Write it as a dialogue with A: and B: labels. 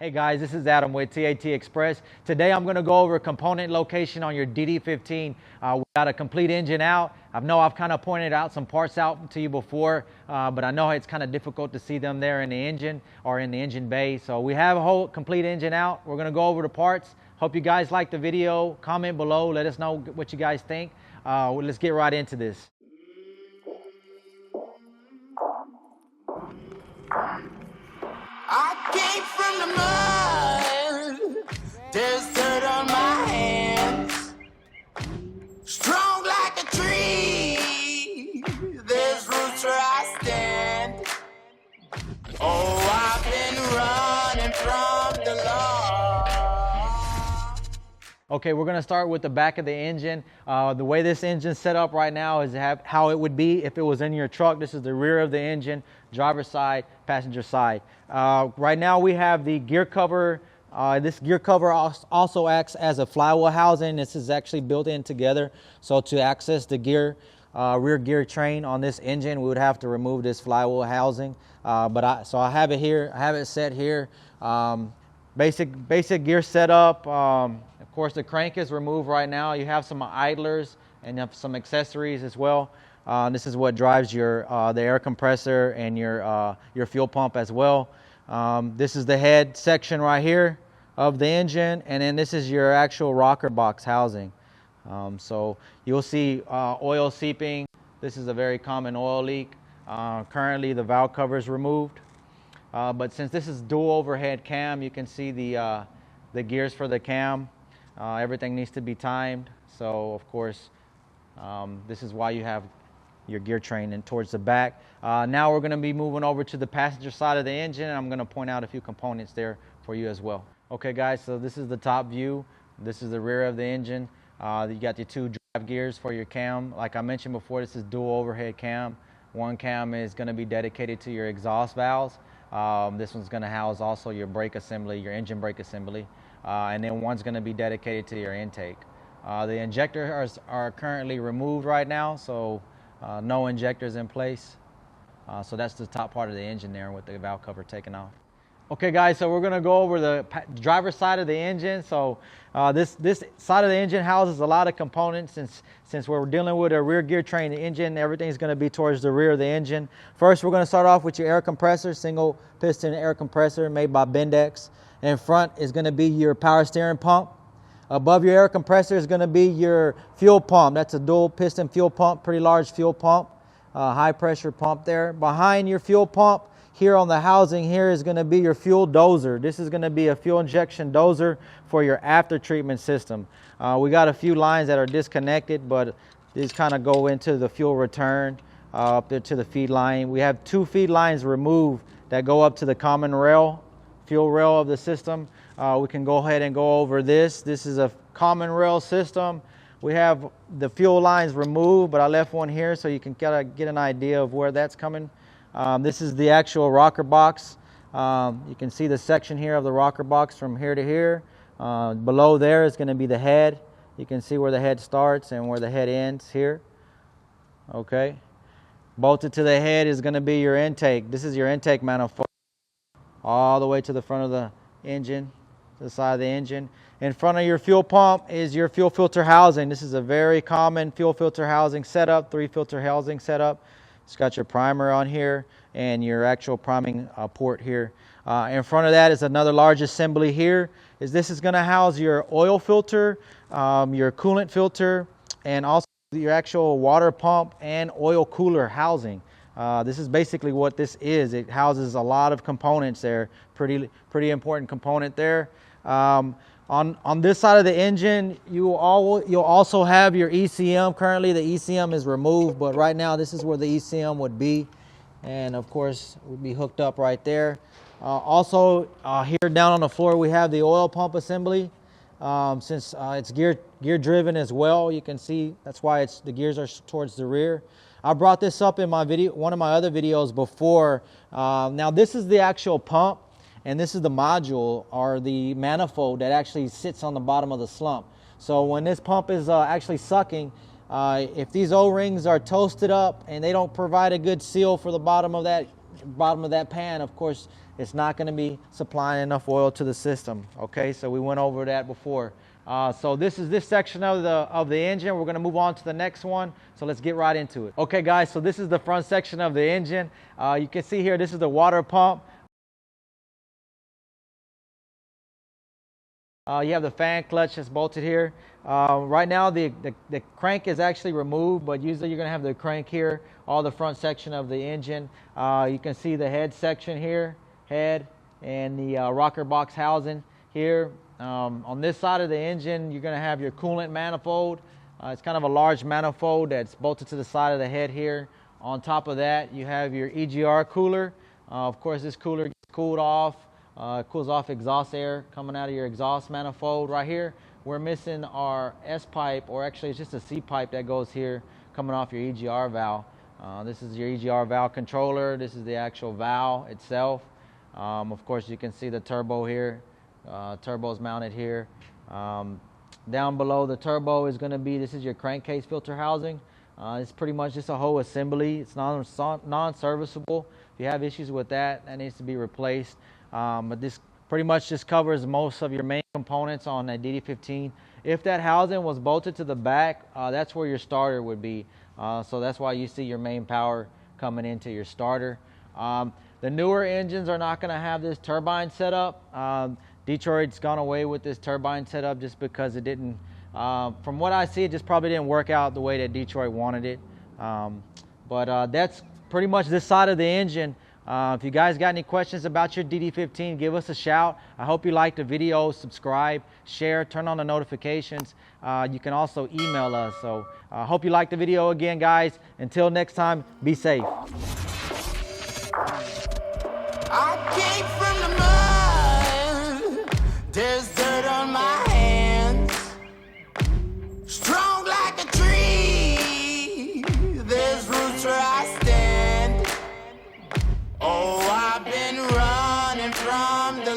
A: Hey guys, this is Adam with TAT Express. Today I'm going to go over component location on your DD15. We got a complete engine out. I know I've kind of pointed out some parts out to you before, but I know it's kind of difficult to see them there in the engine or in the engine bay. So we have a whole complete engine out. We're going to go over the parts. Hope you guys like the video. Comment below. Let us know what you guys think. Let's get right into this.
B: I came from the mud, there's dirt on my hands. Strong like a tree, there's roots where I stand. Oh, I've been running from the law.
A: Okay, we're going to start with the back of the engine. The way this engine's set up right now is how it would be if it was in your truck. This is the rear of the engine, driver's side, passenger side. Right now we have the gear cover. This gear cover also acts as a flywheel housing. This is actually built in together. So to access the rear gear train on this engine, we would have to remove this flywheel housing. So I have it here. I have it set here. Basic gear setup. Of course, the crank is removed right now. You have some idlers and you have some accessories as well. This is what drives your the air compressor and your fuel pump as well. This is the head section right here of the engine, and then this is your actual rocker box housing. So you'll see oil seeping. This is a very common oil leak. Currently, the valve cover is removed. But since this is dual overhead cam, you can see the gears for the cam. Everything needs to be timed. So of course, this is why you have your gear train and towards the back. Now we're going to be moving over to the passenger side of the engine, and I'm going to point out a few components there for you as well. Okay guys, so this is the top view. This is the rear of the engine. You got the two drive gears for your cam. Like I mentioned before, this is dual overhead cam. One cam is going to be dedicated to your exhaust valves. This one's going to house also your brake assembly, your engine brake assembly, and then one's going to be dedicated to your intake. The injectors are currently removed right now, so no injectors in place. So that's the top part of the engine there with the valve cover taken off. Okay guys, so we're going to go over the driver's side of the engine. So this side of the engine houses a lot of components. Since we're dealing with a rear gear train, the engine, everything's going to be towards the rear of the engine. First, we're going to start off with your air compressor, single piston air compressor made by Bendix. In front is going to be your power steering pump. Above your air compressor is going to be your fuel pump. That's a dual piston fuel pump, pretty large fuel pump, high pressure pump there. Behind your fuel pump, here on the housing here is going to be your fuel dozer. This is going to be a fuel injection dozer for your after treatment system. We got a few lines that are disconnected, but these kind of go into the fuel return up there to the feed line. We have two feed lines removed that go up to the common rail, fuel rail of the system. We can go ahead and go over this. This is a common rail system. We have the fuel lines removed, but I left one here so you can get an idea of where that's coming. This is the actual rocker box. You can see the section here of the rocker box from here to here. Below there is going to be the head. You can see where the head starts and where the head ends here. Okay. Bolted to the head is going to be your intake. This is your intake manifold all the way to the front of the engine, to the side of the engine. In front of your fuel pump is your fuel filter housing. This is a very common fuel filter housing setup, 3 filter housing setup. It's got your primer on here and your actual priming port here. In front of that is another large assembly here. This is going to house your oil filter, your coolant filter, and also your actual water pump and oil cooler housing. This is basically what this is. It houses a lot of components there. Pretty important component there. On this side of the engine, you'll also have your ECM. Currently the ECM is removed, but right now this is where the ECM would be, and of course would be hooked up right there. Also here down on the floor we have the oil pump assembly. Since it's gear driven as well, you can see that's why the gears are towards the rear. I brought this up in one of my other videos before. Now this is the actual pump, and this is the module or the manifold that actually sits on the bottom of the slump. So when this pump is actually sucking, if these O-rings are toasted up and they don't provide a good seal for the bottom of that bottom of that pan, of course, it's not going to be supplying enough oil to the system. Okay, so we went over that before. So this is this section of the engine. We're going to move on to the next one. So let's get right into it. Okay, guys. So this is the front section of the engine. You can see here, this is the water pump. You have the fan clutch that's bolted here. Right now the crank is actually removed, but usually you're going to have the crank here, all the front section of the engine. You can see the head section here, head, and the rocker box housing here. On this side of the engine, you're going to have your coolant manifold. It's kind of a large manifold that's bolted to the side of the head here. On top of that, you have your EGR cooler. Of course, this cooler gets cooled off. Cools off exhaust air coming out of your exhaust manifold right here. We're missing our S pipe, or actually it's just a C pipe that goes here coming off your EGR valve. This is your EGR valve controller. This is the actual valve itself. Of course, you can see the turbo here. Turbo is mounted here. Down below the turbo is going to be, this is your crankcase filter housing. It's pretty much just a whole assembly. It's non-serviceable. If you have issues with that, that needs to be replaced. But this pretty much just covers most of your main components on a DD15. If that housing was bolted to the back, that's where your starter would be. So that's why you see your main power coming into your starter. The newer engines are not going to have this turbine setup. Detroit's gone away with this turbine setup just because it didn't, from what I see, it just probably didn't work out the way that Detroit wanted it. But that's pretty much this side of the engine. If you guys got any questions about your DD15, give us a shout. I hope you liked the video. Subscribe, share, turn on the notifications. You can also email us. So I hope you liked the video again, guys. Until next time, be safe.
B: I came from the mud. There's dirt on my hands. Strong like a tree. There's roots where I stand. Oh, I've been running from the